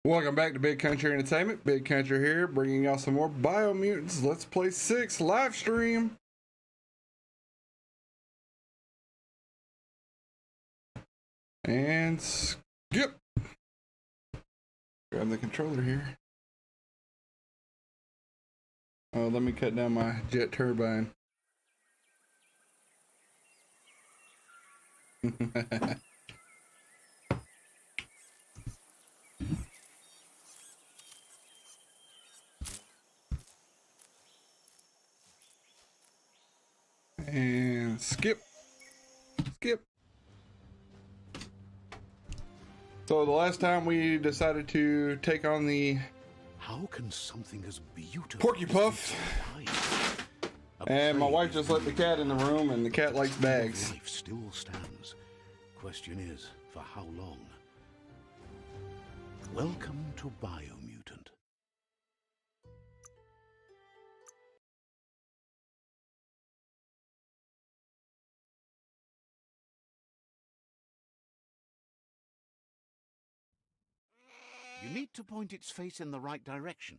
Welcome back to Big Country Entertainment. Big Country here, bringing y'all some more Biomutants Let's Play 6 live stream. And skip. Grab the controller here. Oh, let me cut down my jet turbine. And skip. So the last time we decided to take on the how can something as beautiful Porky Puff, and my wife just let the cat in the room, and the cat likes bags. Life still stands. Question is, for how long? Welcome to Biomutant. You need to point its face in the right direction.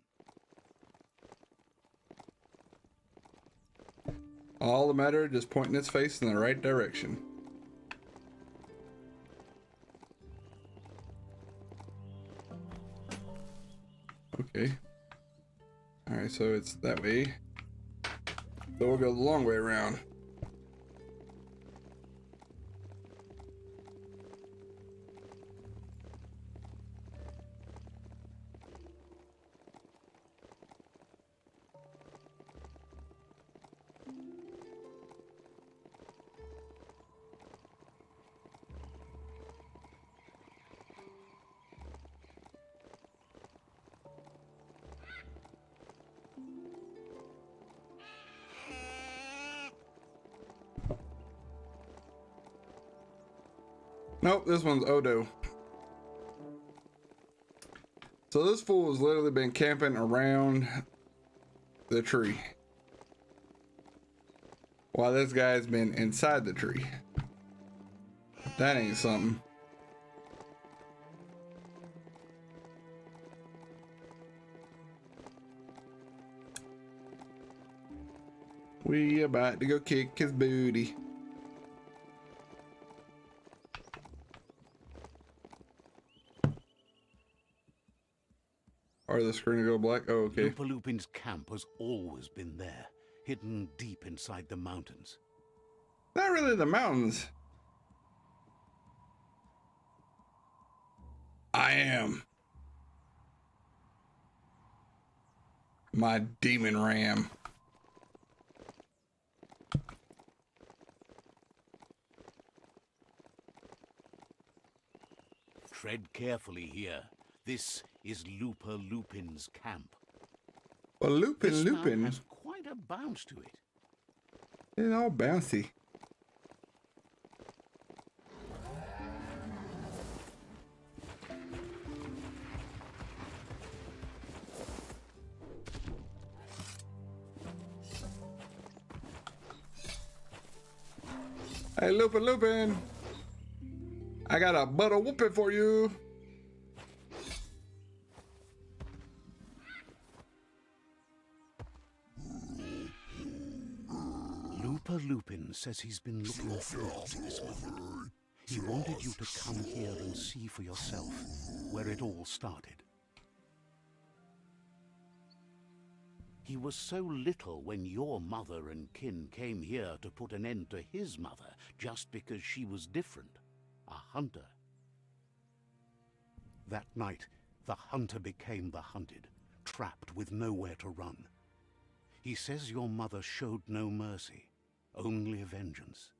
All the matter, just pointing its face in the right direction. Okay. Alright, so it's that way. So we'll go the long way around. Nope, this one's Odo. So this fool has literally been camping around the tree, while this guy's been inside the tree. That ain't something. We about to go kick his booty. Or the screen to go black? Oh, okay. LUPA-LUPIN'S camp has always been there, hidden deep inside the mountains. Not really the mountains. I am my demon ram. Tread carefully here. This is LUPA-LUPIN'S camp. Well, Lupin has quite a bounce to it. It's all bouncy. Hey, Lupin, I got a butter whooping for you. LUPA-LUPIN says he's been looking forward to this moment. He wanted you to come here and see for yourself where it all started. He was so little when your mother and kin came here to put an end to his mother just because she was different, a hunter. That night, the hunter became the hunted, trapped with nowhere to run. He says your mother showed no mercy, only vengeance.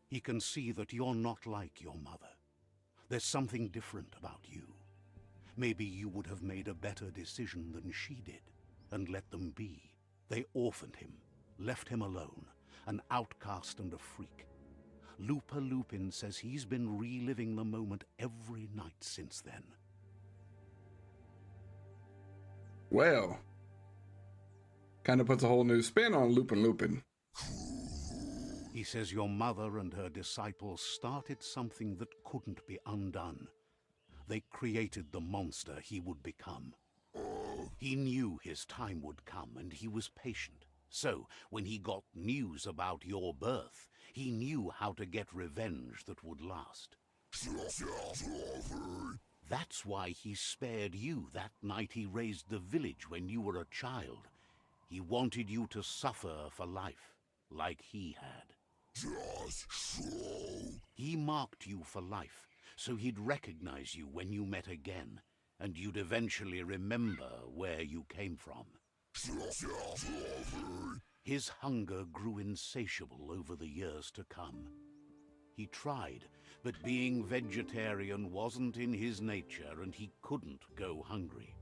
He can see that you're not like your mother. There's something different about you. Maybe you would have made a better decision than she did, and let them be. They orphaned him, left him alone, an outcast and a freak. LUPA-LUPIN says he's been reliving the moment every night since then. Well, kind of puts a whole new spin on Lupin. He says your mother and her disciples started something that couldn't be undone. they created the monster he would become. He knew his time would come, and he was patient. So, when he got news about your birth, he knew how to get revenge that would last. That's why he spared you that night he raised the village when you were a child. He wanted you to suffer for life, like he had. He marked you for life, so he'd recognize you when you met again, and you'd eventually remember where you came from. His hunger grew insatiable over the years to come. He tried, but being vegetarian wasn't in his nature, and he couldn't go hungry.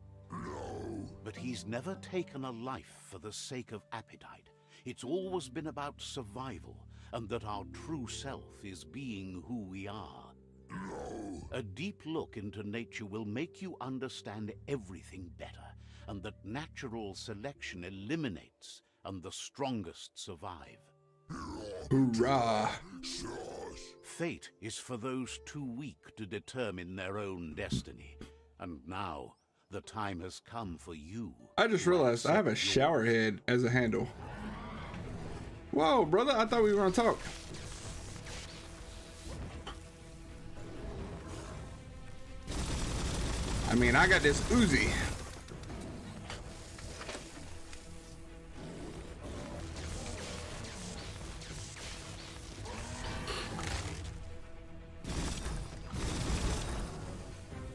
But he's never taken a life for the sake of appetite. It's always been about survival, and that our true self is being who we are. A deep look into nature will make you understand everything better, and that natural selection eliminates, and the strongest survive. Hoorah! Fate is for those too weak to determine their own destiny, and now the time has come for you. I just realized I have a shower head as a handle. Whoa, brother, I thought we were gonna talk. I mean, I got this Uzi.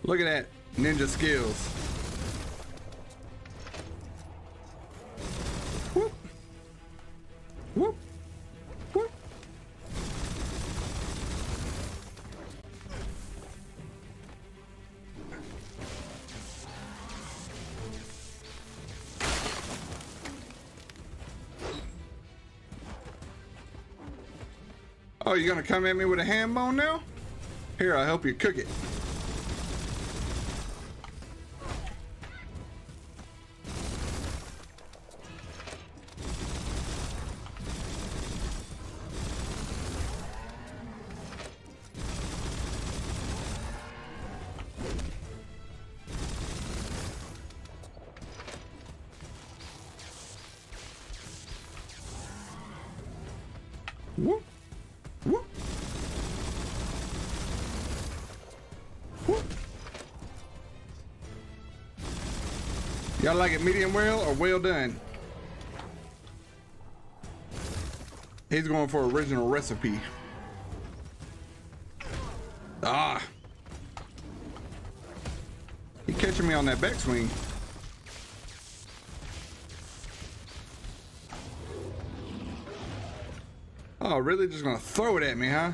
Look at that, ninja skills. Whoop. Whoop. Whoop. Oh, you gonna come at me with a ham bone now? Here, I'll help you cook it. Whoop. Whoop. Whoop. Y'all like it medium well or well done? He's going for original recipe. Ah. He catching me on that backswing. Oh, really? Just gonna throw it at me, huh?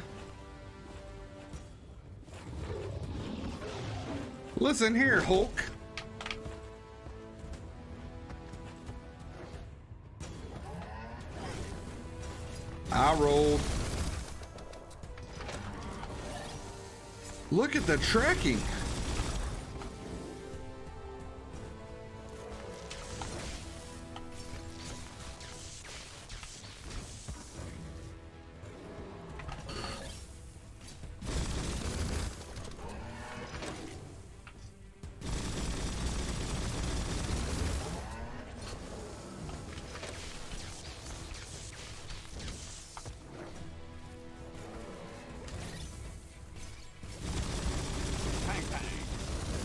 Listen here, Hulk. I rolled. Look at the tracking.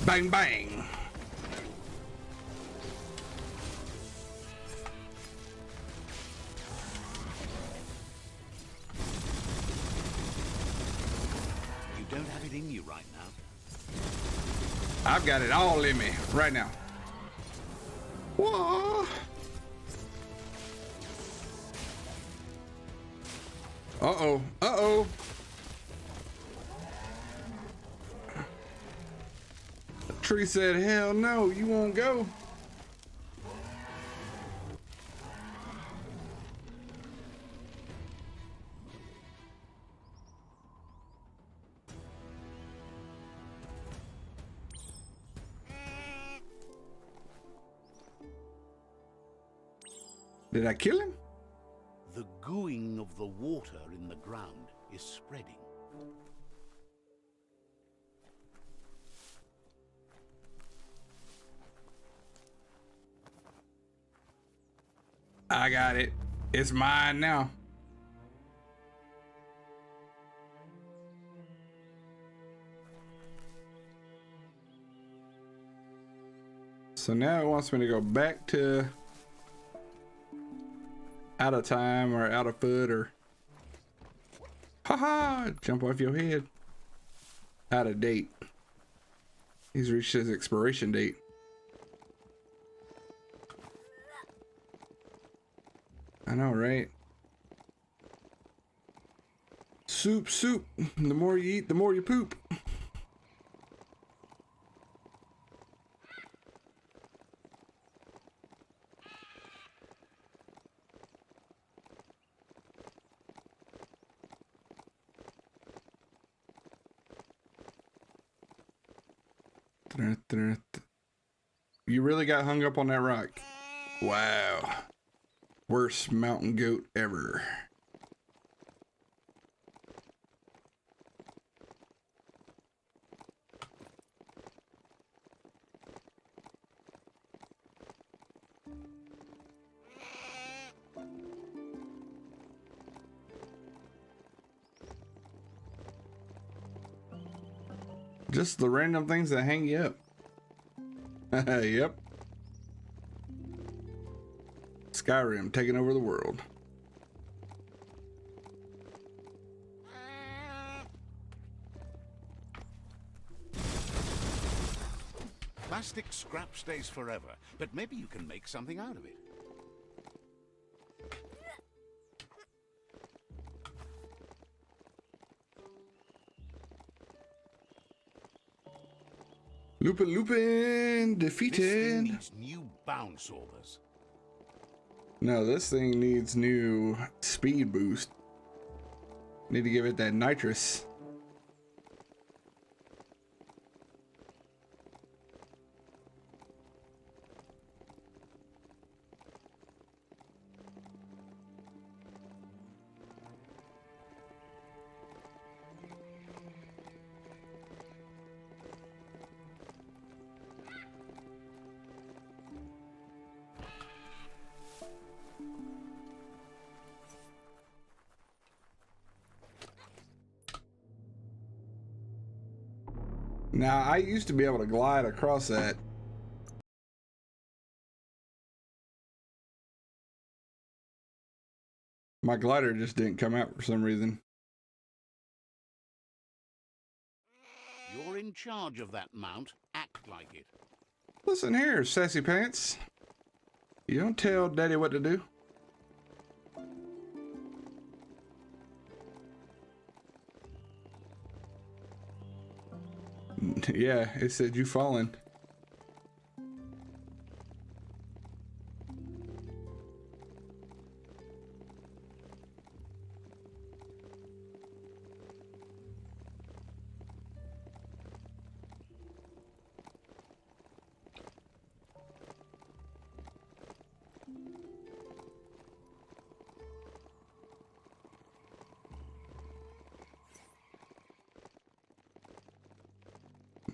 Bang, bang. You don't have it in you right now. I've got it all in me right now. Whoa. Uh-oh. Uh-oh. Tree said, hell no, you won't go. Did I kill him? The gooing of the water in the ground is spreading. I got it. It's mine now. So now it wants me to go back to out of time or out of foot or haha, jump off your head. Out of date. He's reached his expiration date. I know, right? Soup, soup. The more you eat, the more you poop. You really got hung up on that rock. Wow. Worst mountain goat ever. Just the random things that hang you up. Yep. Skyrim taking over the world. Plastic scrap stays forever, but maybe you can make something out of it. LUPA-LUPIN defeated. This thing needs new bound sorbers. No, this thing needs new speed boost. Need to give it that nitrous. Now, I used to be able to glide across that. My glider just didn't come out for some reason. You're in charge of that mount. Act like it. Listen here, sassy pants. You don't tell Daddy what to do. Yeah, it said you fallen.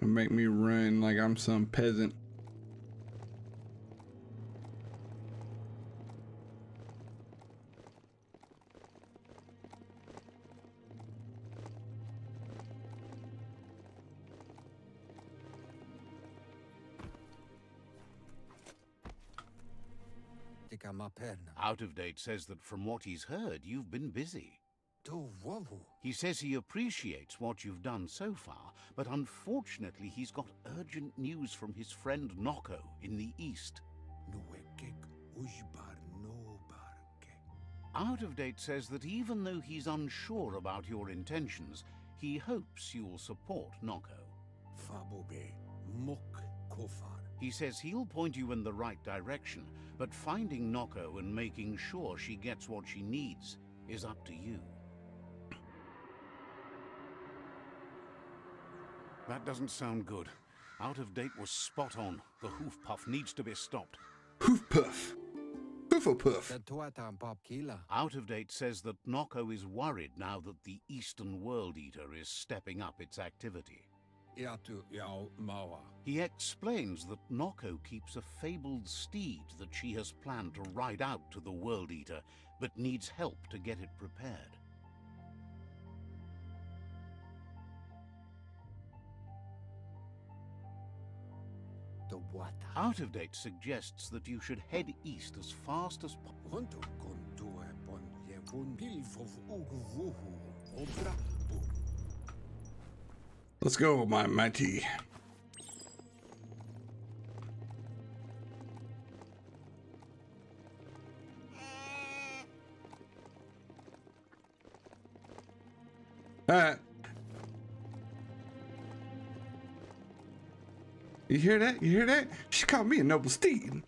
Make me run like I'm some peasant. Out of Date says that from what he's heard, you've been busy. He says he appreciates what you've done so far, but unfortunately he's got urgent news from his friend Noko in the east. Out of Date says that even though he's unsure about your intentions, he hopes you'll support Noko. He says he'll point you in the right direction, but finding Noko and making sure she gets what she needs is up to you. That doesn't sound good. Out of Date was spot on. The hoof puff needs to be stopped. Hoof puff. Hoofle puff. Out of Date says that Noko is worried now that the Eastern World Eater is stepping up its activity. Iatu Yao Mawa. He explains that Noko keeps a fabled steed that she has planned to ride out to the World Eater, but needs help to get it prepared. The what? Out of Date suggests that you should head east as fast as possible. Honto kontue pon yevun pilfov uguvuhu obra. Let's go, my mighty. You hear that? You hear that? She called me a noble steed.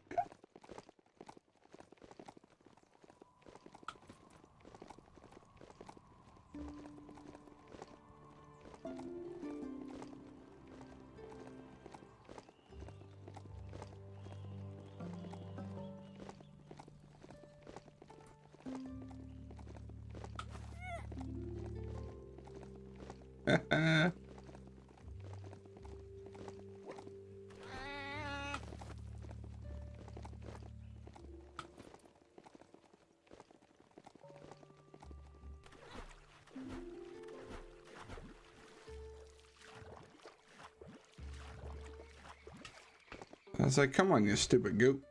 I was like, come on, you stupid goat.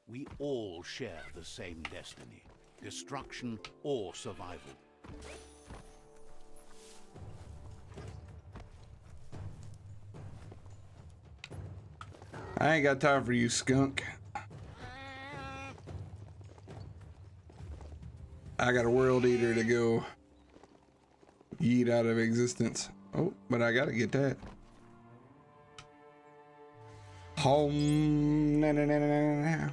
We all share the same destiny, destruction or survival. I ain't got time for you, skunk. I got a world eater to go yeet out of existence. Oh, but I gotta get that. Home. Na, na, na, na, na, na.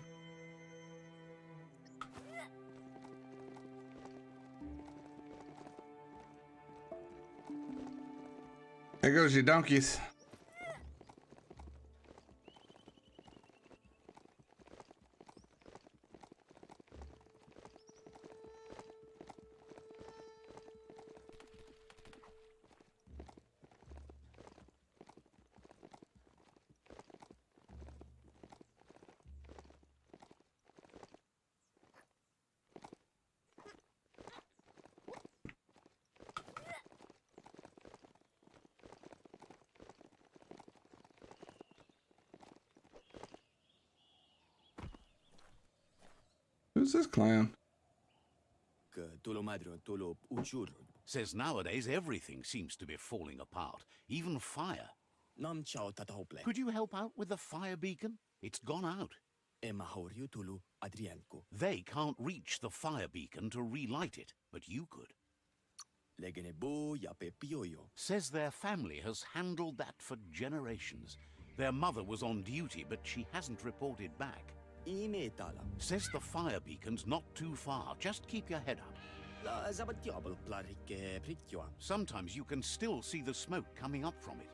There goes your donkeys. Who's this clown? Says nowadays everything seems to be falling apart, even fire. Could you help out with the fire beacon? It's gone out. They can't reach the fire beacon to relight it, but you could. Says their family has handled that for generations. Their mother was on duty, but she hasn't reported back. Says the fire beacon's not too far. Just keep your head up. Sometimes you can still see the smoke coming up from it.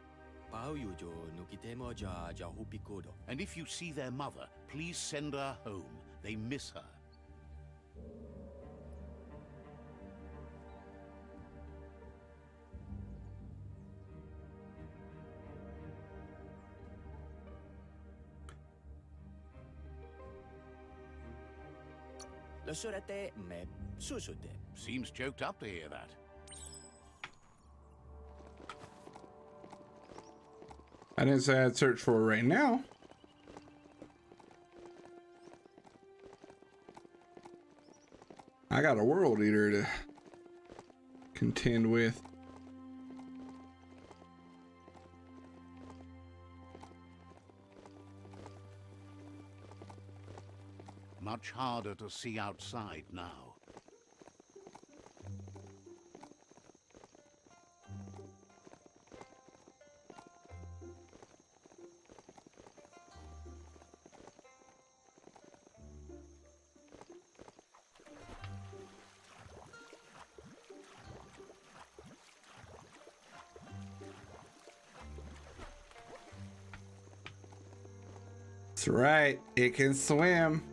And if you see their mother, please send her home. They miss her. Seems choked up to hear that. I didn't say I'd search for it right now. I got a world eater to contend with. Much harder to see outside now. That's right, it can swim.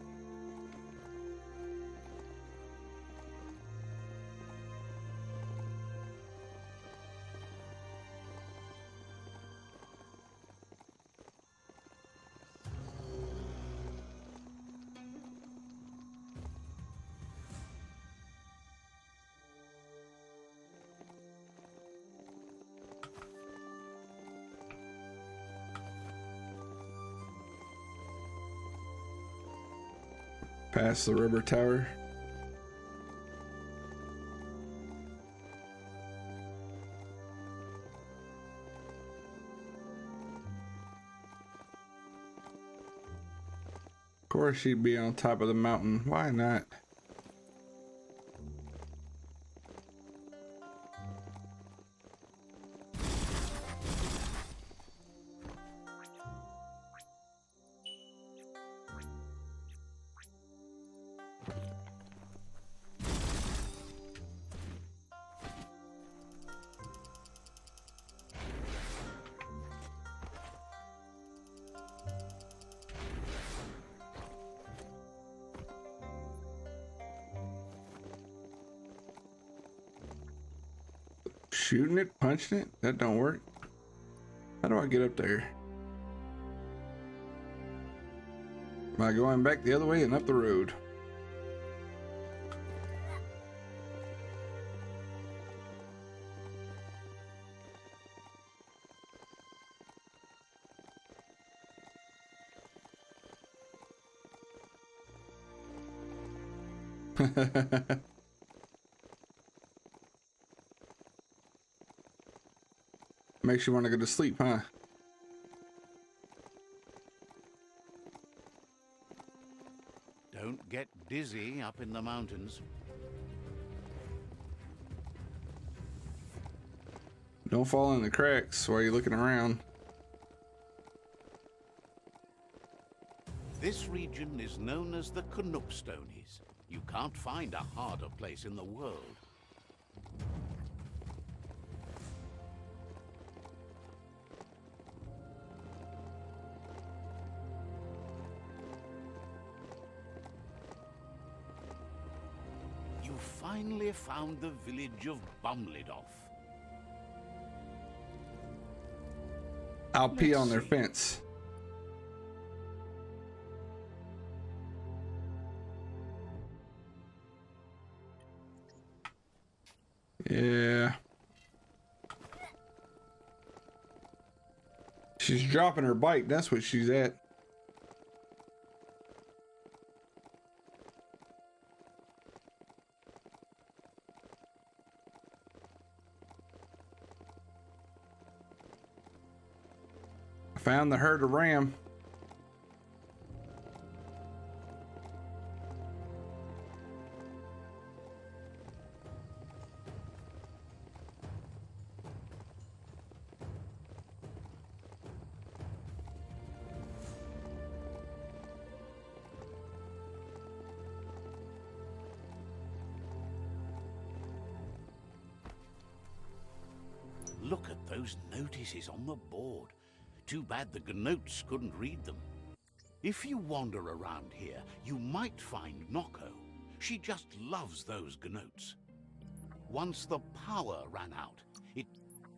Past the rubber tower. Of course she'd be on top of the mountain. Why not? Shooting it, punching it, that don't work. How do I get up there? Am I going back the other way and up the road? Makes you want to go to sleep, huh? Don't get dizzy up in the mountains. Don't fall in the cracks while you're looking around. This region is known as the Knoopstonies. You can't find a harder place in the world. You finally found the village of BUMLIDOF. I'll pee Let's on their see. fence. Yeah. She's dropping her bike. That's what she's at. I found the herd of ram. Look at those notices on the board. Too bad the Gnotes couldn't read them. If you wander around here, you might find Noko. She just loves those Gnotes. Once the power ran out,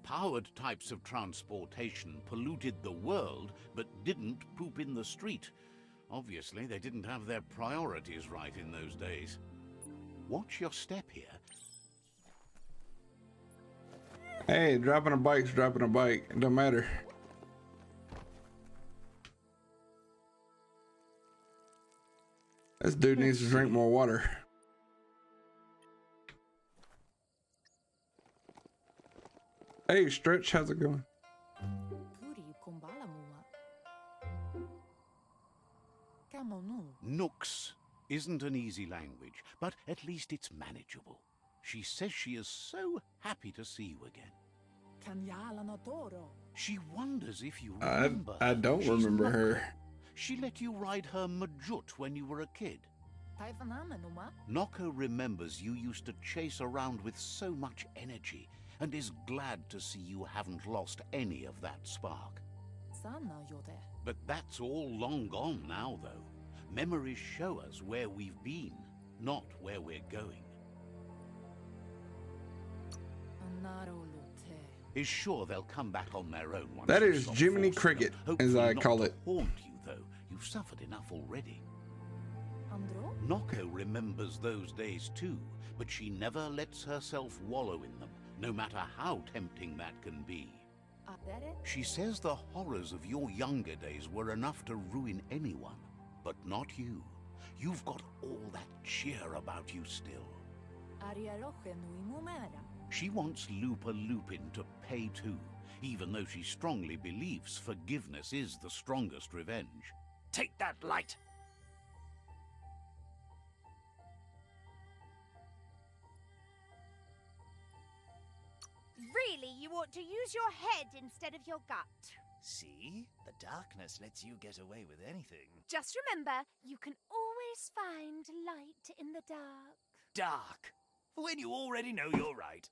powered types of transportation polluted the world, but didn't poop in the street. Obviously, they didn't have their priorities right in those days. Watch your step here. Hey, dropping a bike's dropping a bike. It don't matter. This dude needs to drink more water. Hey, Stretch, how's it going? Nooks isn't an easy language, but at least it's manageable. She says she is so happy to see you again. She wonders if you remember. I don't She's remember Noko. her. She let you ride her Majut when you were a kid. Noko remembers you used to chase around with so much energy and is glad to see you haven't lost any of that spark. But that's all long gone now, though. Memories show us where we've been, not where we're going. Is sure they'll come back on their own once That you is stop Jiminy forcing Cricket, them. as Hopefully I not call to it. haunt you, though. You've suffered enough already. Noko remembers those days too, but she never lets herself wallow in them, no matter how tempting that can be. She says the horrors of your younger days were enough to ruin anyone, but not you. You've got all that cheer about you still. She wants LUPA-LUPIN to pay too, even though she strongly believes forgiveness is the strongest revenge. Take that, light! Really, you ought to use your head instead of your gut. See? The darkness lets you get away with anything. Just remember, you can always find light in the dark. Dark? When you already know you're right.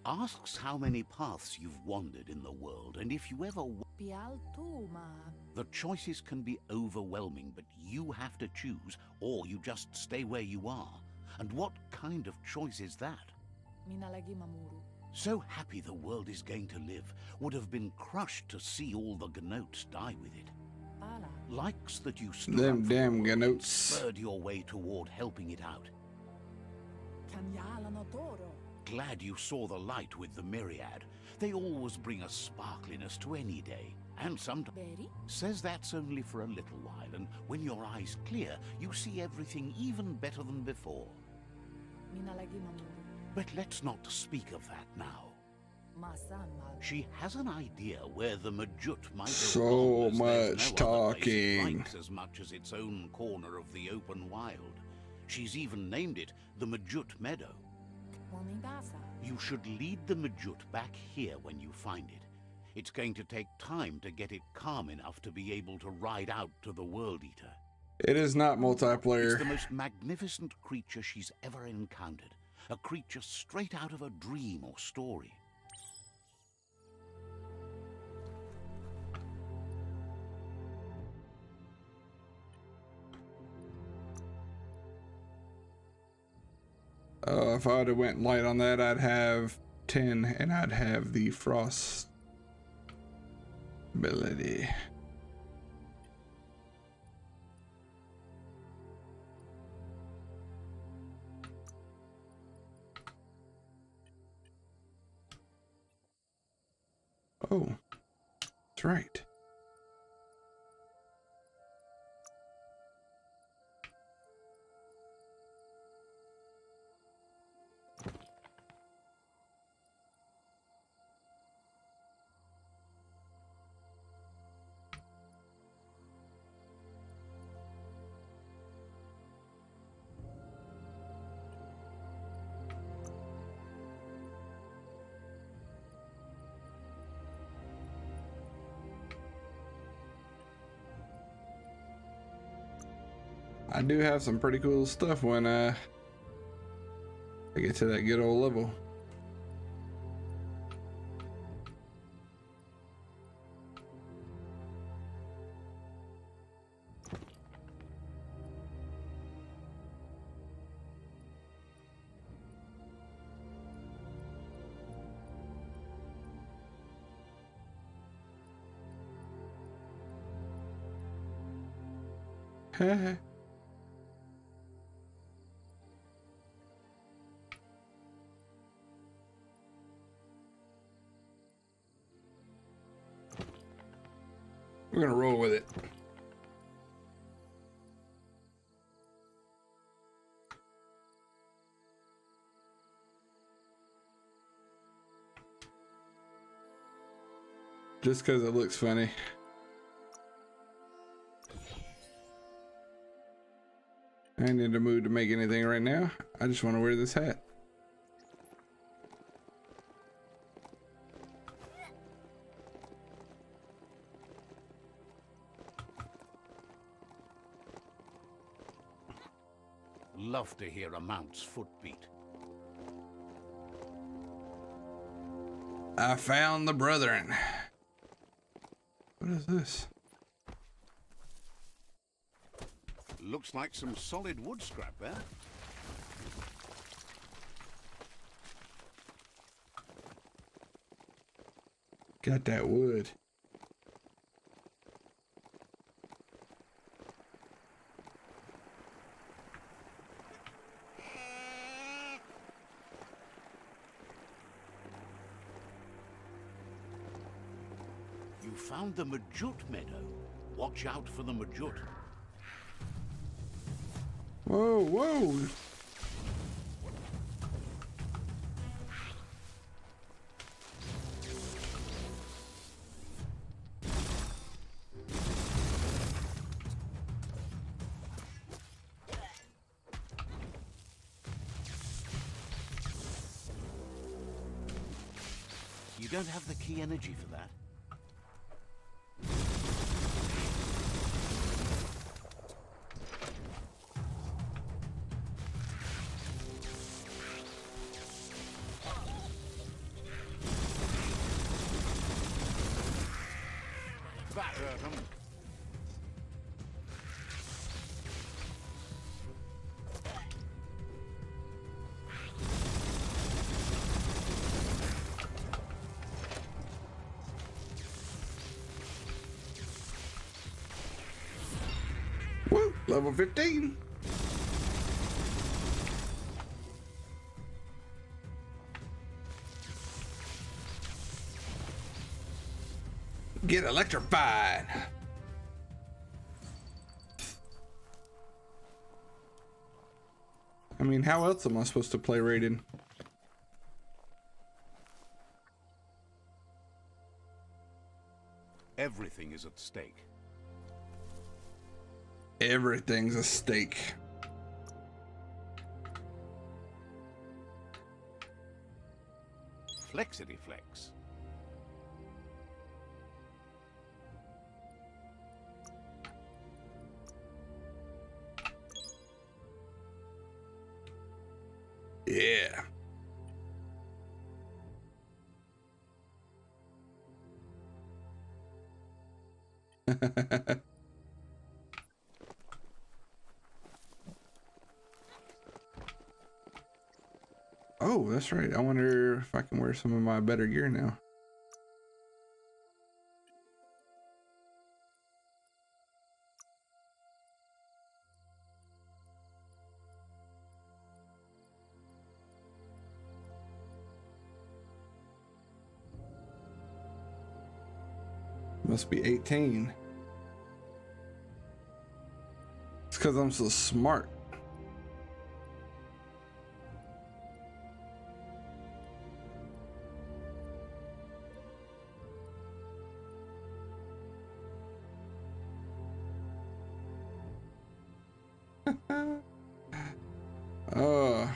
Asks how many paths you've wandered in the world, and if you ever... The choices can be overwhelming, but you have to choose, or you just stay where you are. And what kind of choice is that? So happy the world is going to live, would have been crushed to see all the Gnotes die with it. Likes that you stood Them up for damn the world and Gnotes. spurred your way toward helping it out. Glad you saw the light with the myriad. They always bring a sparkliness to any day. And sometimes says that's only for a little while, and when your eyes clear, you see everything even better than before. But let's not speak of that now. She has an idea where the MJUTMEADOW might So have gone, as there's much no other place it talking. likes as much as its own corner of the open wild. She's even named it the MJUTMEADOW. You should lead the MJUT back here when you find it. It's going to take time to get it calm enough to be able to ride out to the World Eater. It is not It's multiplayer. the most magnificent creature she's ever encountered. A creature straight out of a dream or story. If I'd have went light on that, I'd have 10, and I'd have the frost ability. Oh, that's right. I do have some pretty cool stuff when I get to that good old level. Heh. We're gonna roll with it. Just because it looks funny. I ain't in the mood to make anything right now. I just want to wear this hat. Love to hear a mount's footbeat. I found the brethren. What is this? Looks like some solid wood scrap there. Got that wood. You found the MJUTMEADOW. Watch out for the MJUT. Whoa, whoa. You don't have the key energy for that. That hurt him. Woo, level 15. Get electrified. I mean, how else am I supposed to play Raiden? Everything is at stake. Everything's a stake. Flexity flex. Yeah. Oh, that's right. I wonder if I can wear some of my better gear now. Must be 18. It's because I'm so smart. uh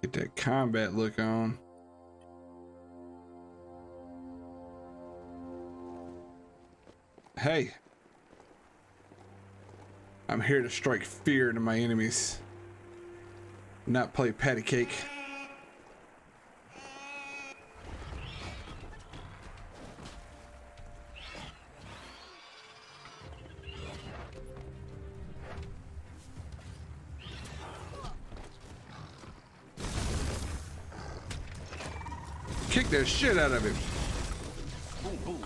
Get that combat look on. Hey, I'm here to strike fear into my enemies, not play patty cake. Kick the shit out of him. Boom, boom.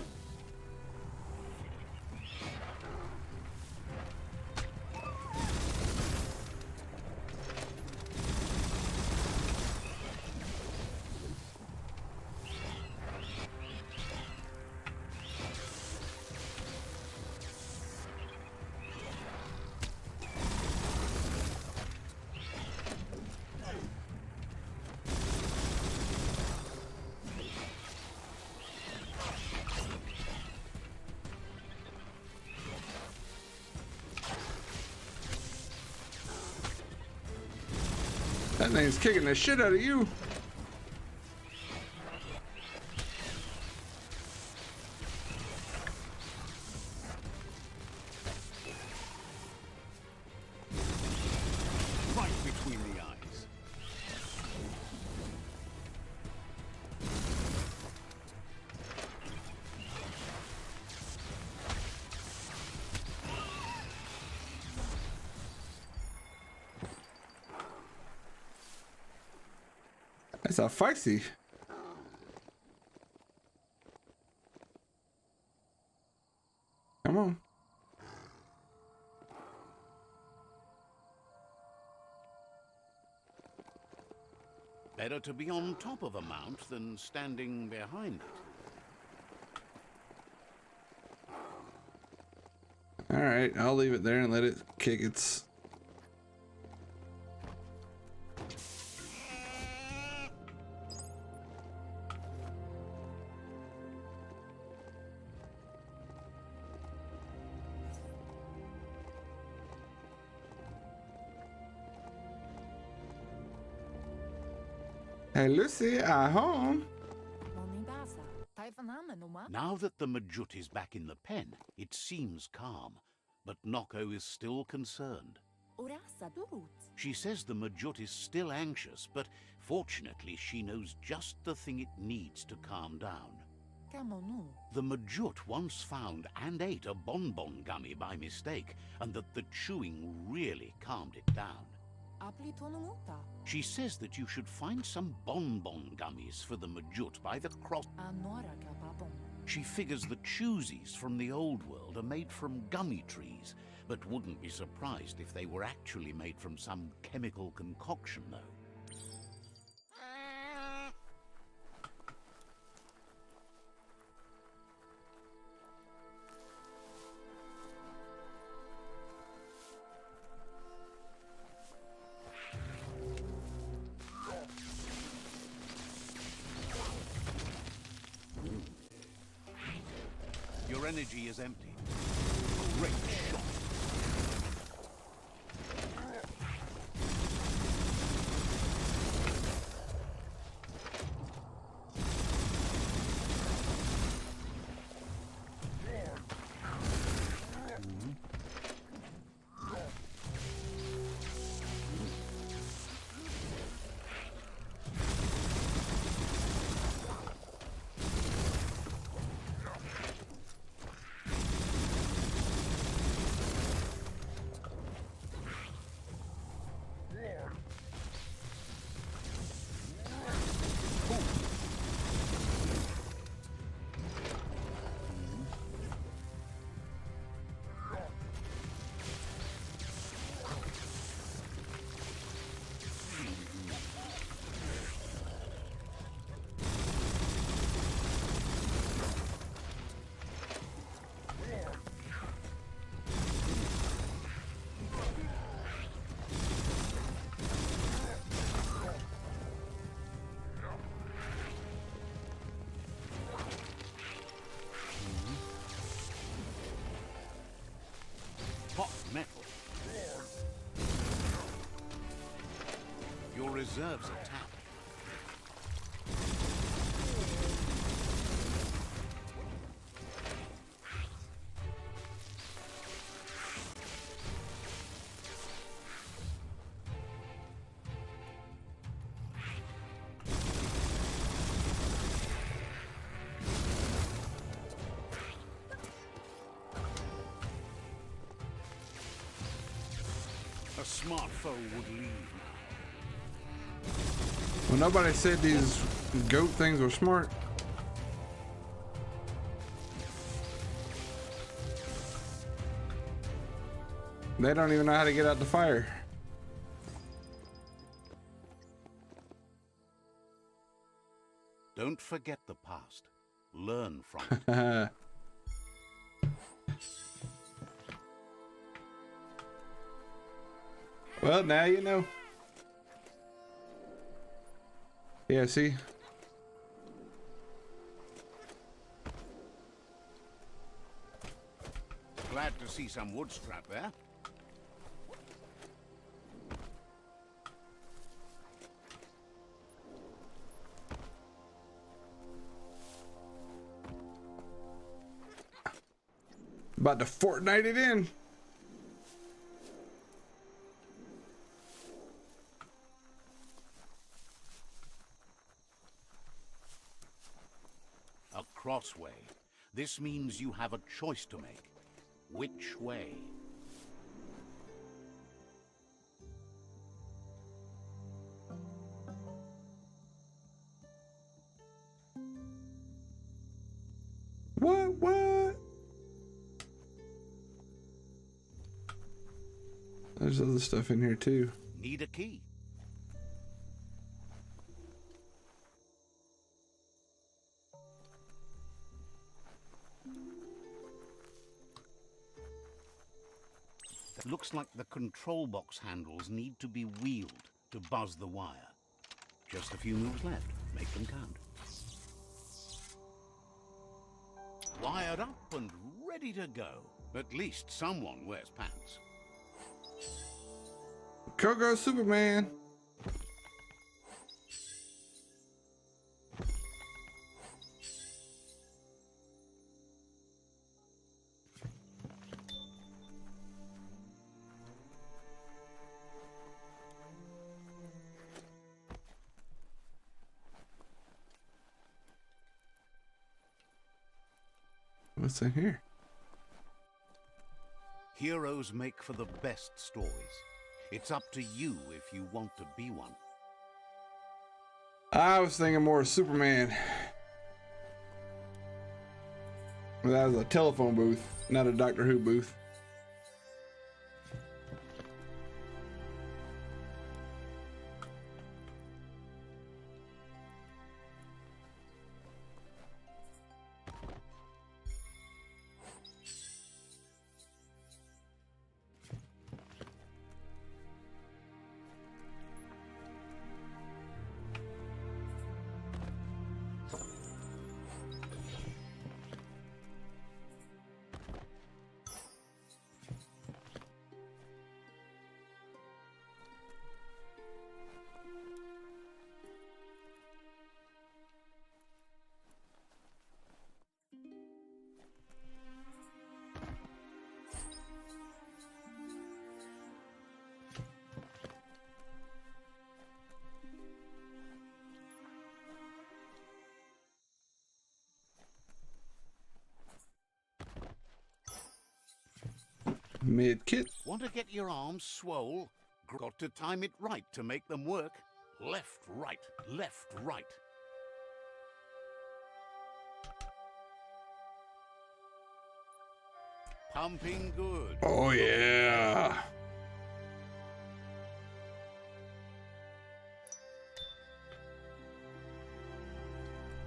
That thing's kicking the shit out of you. Right between the eyes. That's a feisty. Come on. Better to be on top of a mount than standing behind it. All right, I'll leave it there and let it kick its. Hey, Lucy, at home. Now that the Majut is back in the pen, it seems calm, but Noko is still concerned. She says the Majut is still anxious, but fortunately she knows just the thing it needs to calm down. The Majut once found and ate a bonbon gummy by mistake, and that the chewing really calmed it down. She says that you should find some bonbon gummies for the Majut by the cross. She figures the choosies from the old world are made from gummy trees, but wouldn't be surprised if they were actually made from some chemical concoction, though. Your energy is empty. Great shot. Hot metal. Your reserves are tapped. A smart foe would leave now. Well, nobody said these goat things were smart. They don't even know how to get out the fire. Don't forget the past. Learn from it. Well, now you know. Yeah, see? Glad to see some wood scrap there. About to Fortnite it in. A crossway. This means you have a choice to make. Which way? What? There's other stuff in here too. Need a key. Looks like the control box handles need to be wheeled to buzz the wire. Just a few moves left. Make them count. Wired up and ready to go. At least someone wears pants. Coco Superman. What's in here? Heroes make for the best stories. It's up to you if you want to be one. I was thinking more of Superman. That was a telephone booth, not a Doctor Who booth. Mid kit. Want to get your arms swole? Got to time it right to make them work. Left, right, left, right. Pumping good. Oh yeah.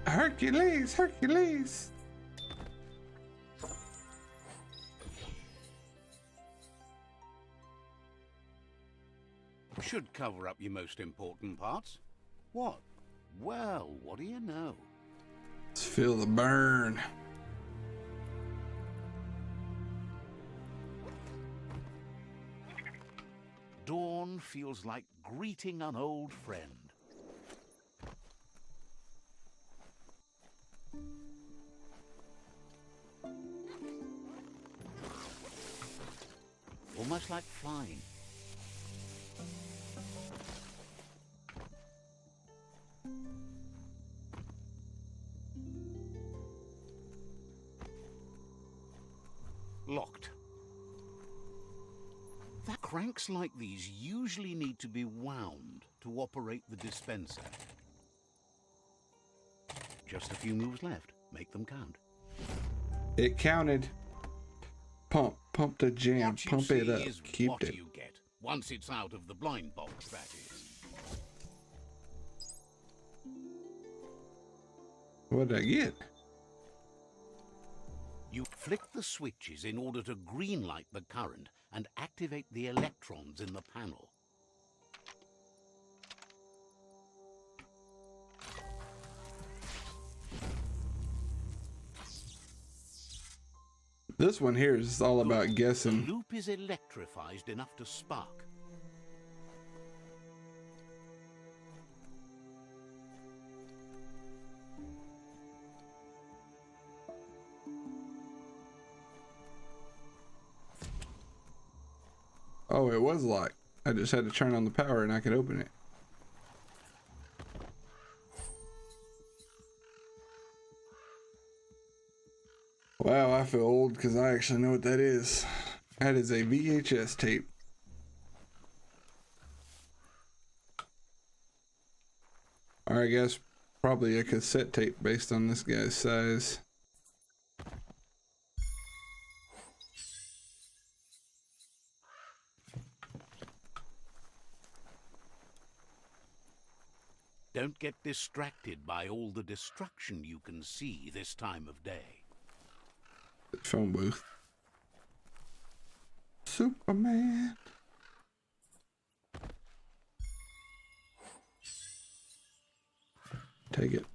Hercules, Hercules. Should cover up your most important parts. What? Well, what do you know? Let's feel the burn. Dawn feels like greeting an old friend. Almost like flying. Locked. That cranks like these usually need to be wound to operate the dispenser. Just a few moves left. Make them count. It counted. Pump the jam, What you pump it see up, is keep what it. you get. Once it's out of the blind box, that is. What did I get? You flick the switches in order to greenlight the current and activate the electrons in the panel. This one here is all about The guessing. loop is electrified enough to spark. Oh, it was locked. I just had to turn on the power and I could open it. Wow, I feel old because I actually know what that is. That is a VHS tape. Or I guess probably a cassette tape based on this guy's size. Don't get distracted by all the destruction you can see this time of day. Phone booth. Superman. Take it.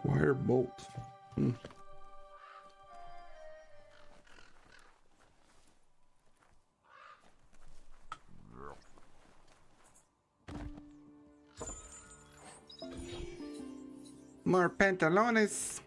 Wire bolt. More pantalones.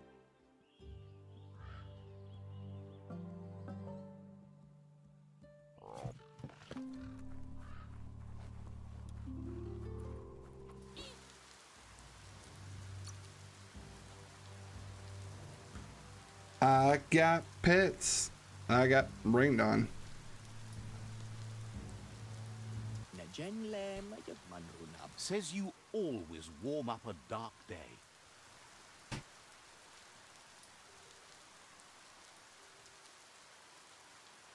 I got pets. I got rained on. Says you always warm up a dark day.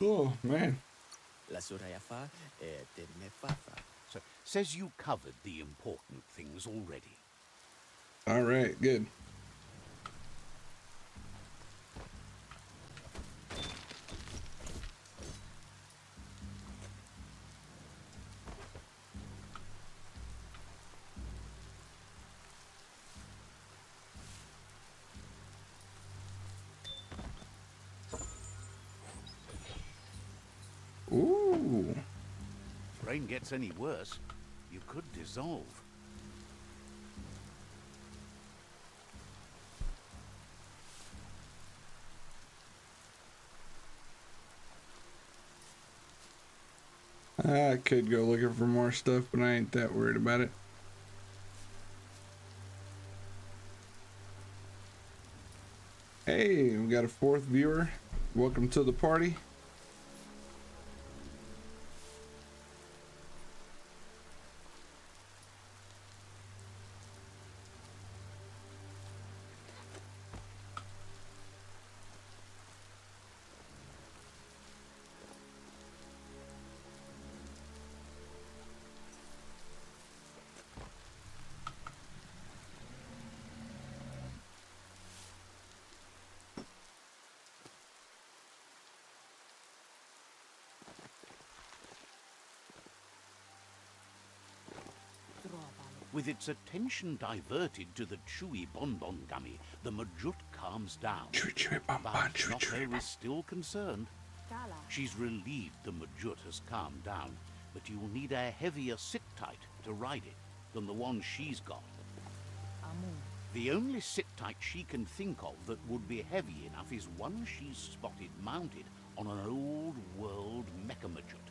Oh, man. So, says you covered the important things already. All right, good. Ooh. If rain gets any worse, you could dissolve. I could go looking for more stuff, but I ain't that worried about it. Hey, we got a fourth viewer. Welcome to the party. With its attention diverted to the chewy bonbon gummy, the Majut calms down. Chewy bonbon, But chewy Nocco is still concerned. She's relieved the Majut has calmed down, but you'll need a heavier sit-tight to ride it than the one she's got. The only sit-tight she can think of that would be heavy enough is one she's spotted mounted on an old-world mecha-Majut.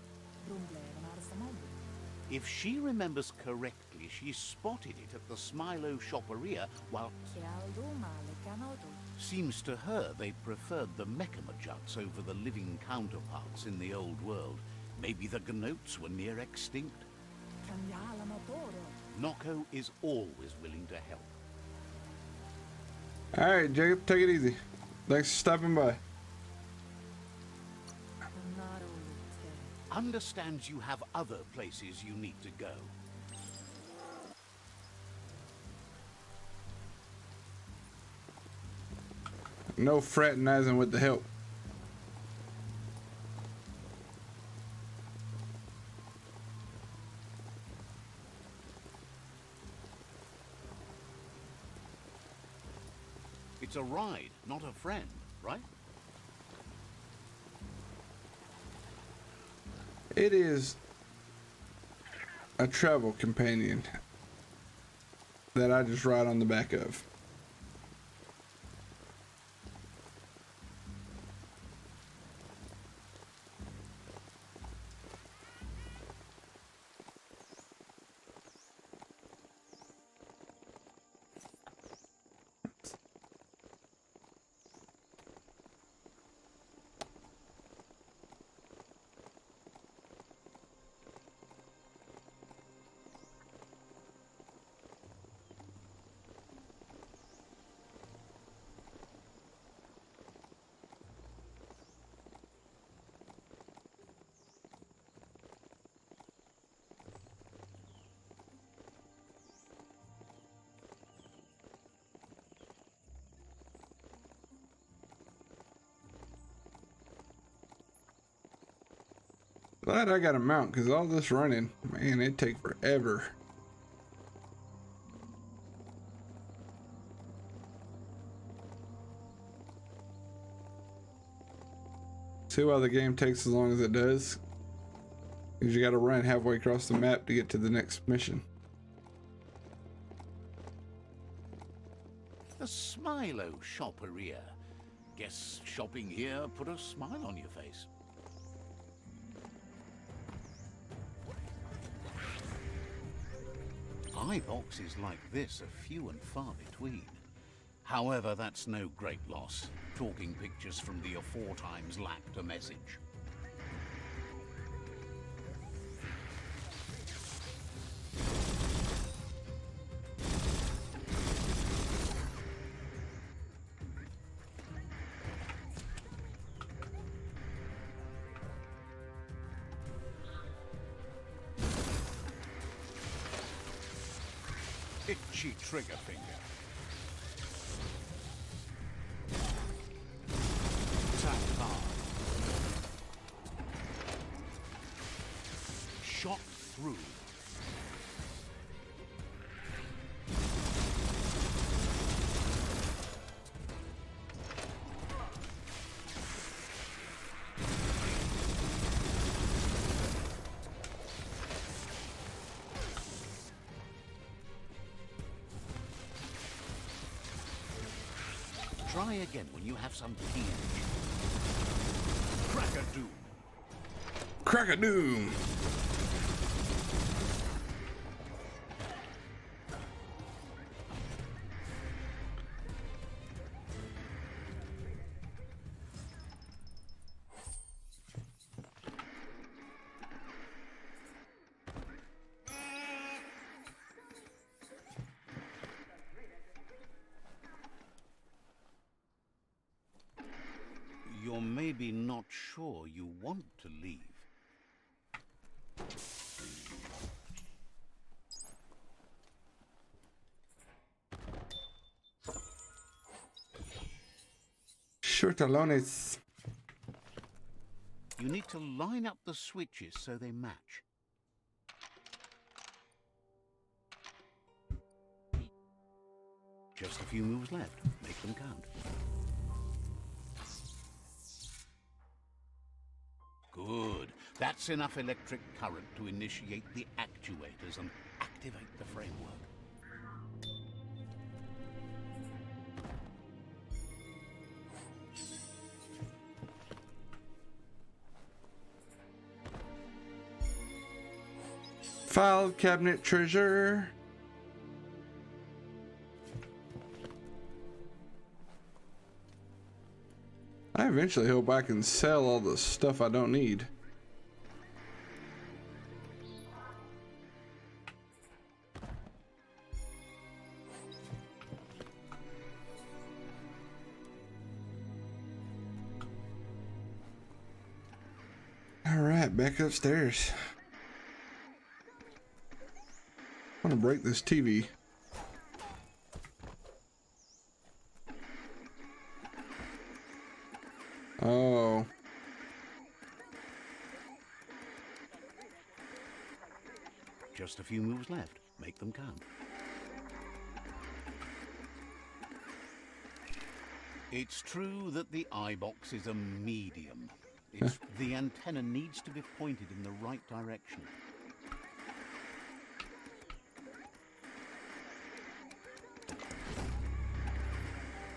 If she remembers correctly, she spotted it at the Smilo Shopperia while... Seems to her they preferred the mecha-Majuts over the living counterparts in the old world. Maybe the Gnotes were near extinct. Nocco is always willing to help. All right, Jacob, take it easy. Thanks for stopping by. Understands you have other places you need to go. No fraternizing with the help. It's a ride, not a friend, right? It is a travel companion that I just ride on the back of. Glad I got a mount, because all this running, man, it'd take forever. See why the game takes as long as it does? Because you got to run halfway across the map to get to the next mission. A Smilo shopperia. Guess shopping here put a smile on your face. Buy boxes like this are few and far between. However, that's no great loss. Talking pictures from the aforetimes lacked a message. Itchy trigger finger. Tap hard. Shot through. Try again when you have some pH. Crack-a-doom. Crack-a-doom. You're maybe not sure you want to leave. Shortalones. You need to line up the switches so they match. Just a few moves left. Make them count. Good. That's enough electric current to initiate the actuators and activate the framework. File cabinet treasure. I eventually hope I can sell all the stuff I don't need. All right. Alright, back upstairs. I want to break this TV. Oh. Just a few moves left. Make them count. It's true that the eye box is a medium. The antenna needs to be pointed in the right direction.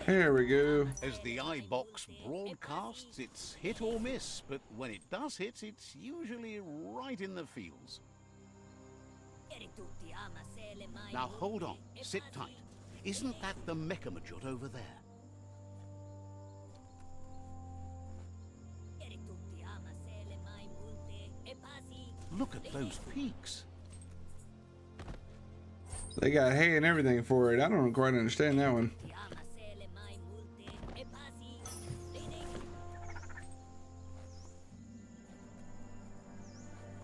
There we go. As the eye box broadcasts, it's hit or miss, but when it does hit, it's usually right in the fields. Now hold on, sit tight. Isn't that the MJUTMEADOW over there? Look at those peaks. They got hay and everything for it. I don't quite understand that one.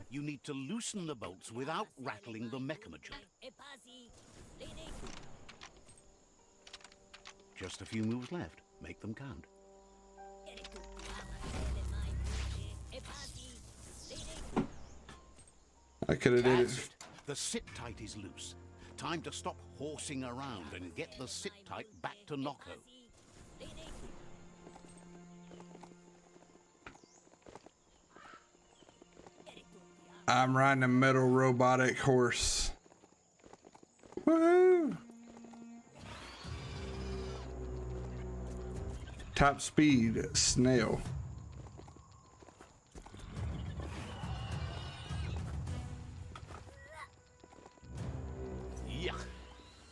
You need to loosen the bolts without rattling the MJUTMEADOW. Just a few moves left. Make them count. I could have did That's it. it. The sit tight is loose. Time to stop horsing around and get the sit tight back to Nocco. I'm riding a metal robotic horse. Woohoo! Top speed, snail. Yuck!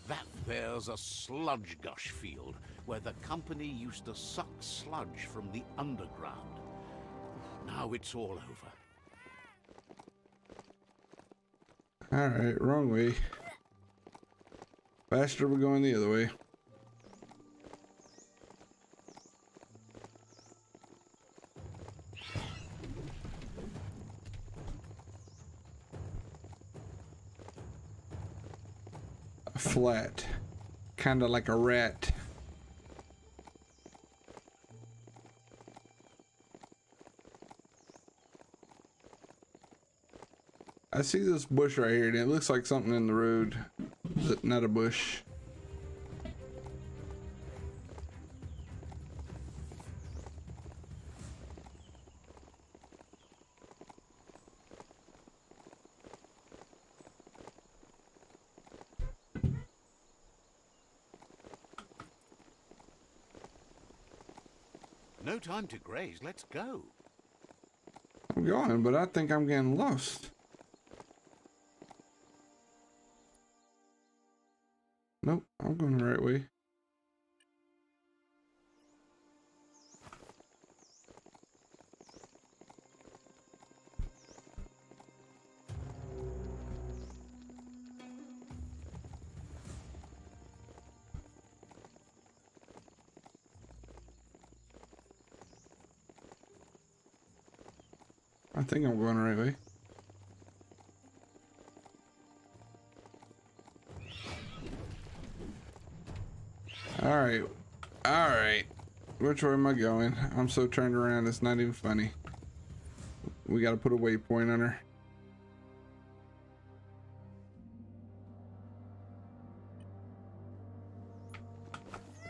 That there's a SLUDGEGUSH field where the company used to suck sludge from the underground. Now it's all over. Alright, wrong way. Faster, we're going the other way. Flat. Kinda like a rat. I see this bush right here and it looks like something in the road. Is it not a bush? No time to graze, let's go. I'm going, but I think I'm getting lost. Nope, I'm going the right way. I think I'm going the right way. Alright. Alright. Which way am I going? I'm so turned around, it's not even funny. We gotta put a waypoint on her.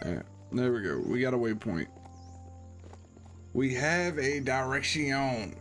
Yeah, there we go. We got a waypoint. We have a direction.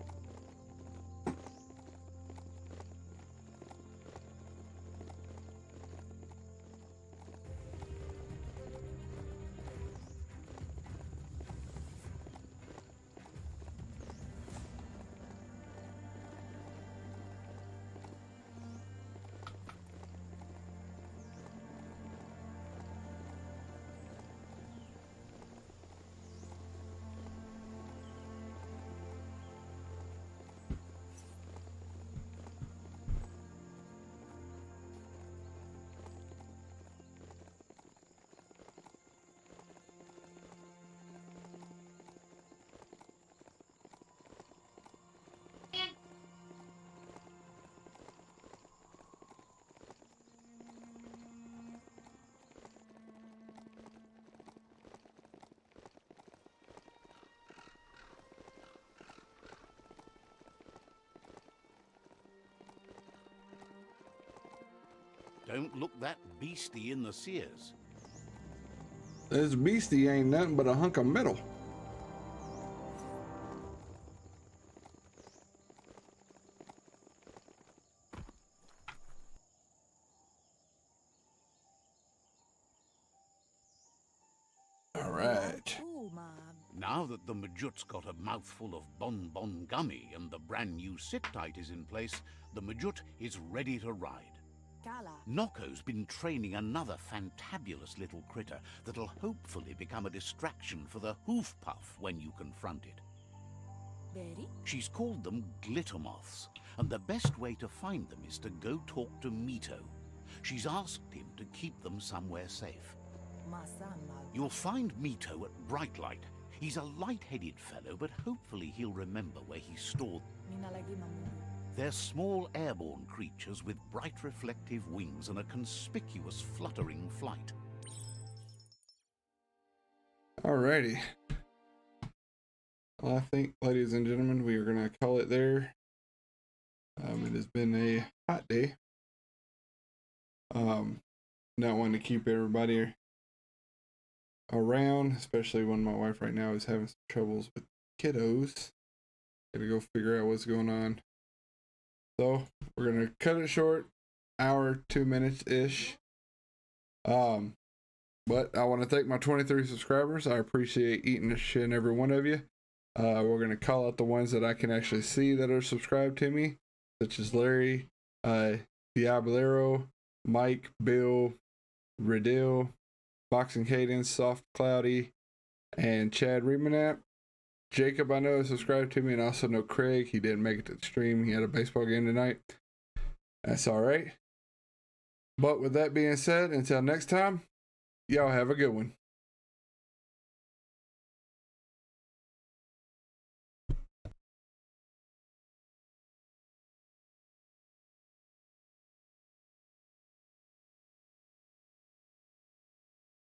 don't look that beastie in the sears. This beastie ain't nothing but a hunk of metal. All right. Now that the Majut's got a mouthful of bonbon gummy and the brand new sit-tight is in place, the Majut is ready to ride. Nokko's been training another fantabulous little critter that'll hopefully become a distraction for the hoof puff when you confront it. She's called them glitter moths, and the best way to find them is to go talk to Mito. She's asked him to keep them somewhere safe. You'll find Mito at Bright Light. He's a light-headed fellow, but hopefully he'll remember where he stored. They're small airborne creatures with bright reflective wings and a conspicuous fluttering flight. Alrighty. Well, I think, ladies and gentlemen, we are going to call it there. It has been a hot day. Not wanting to keep everybody around, especially when my wife right now is having some troubles with kiddos. Gotta go figure out what's going on. So we're gonna cut it short, hour, 2 minutes ish. But I want to thank my 23 subscribers. I appreciate eating the shit in every one of you. We're gonna call out the ones that I can actually see that are subscribed to me, such as Larry, Diabolero, Mike, Bill, Riddell, Boxing Cadence, Soft Cloudy, and Chad Remanap. Jacob, I know, is subscribed to me, and I also know Craig. He didn't make it to the stream. He had a baseball game tonight. That's all right. But with that being said, until next time, y'all have a good one.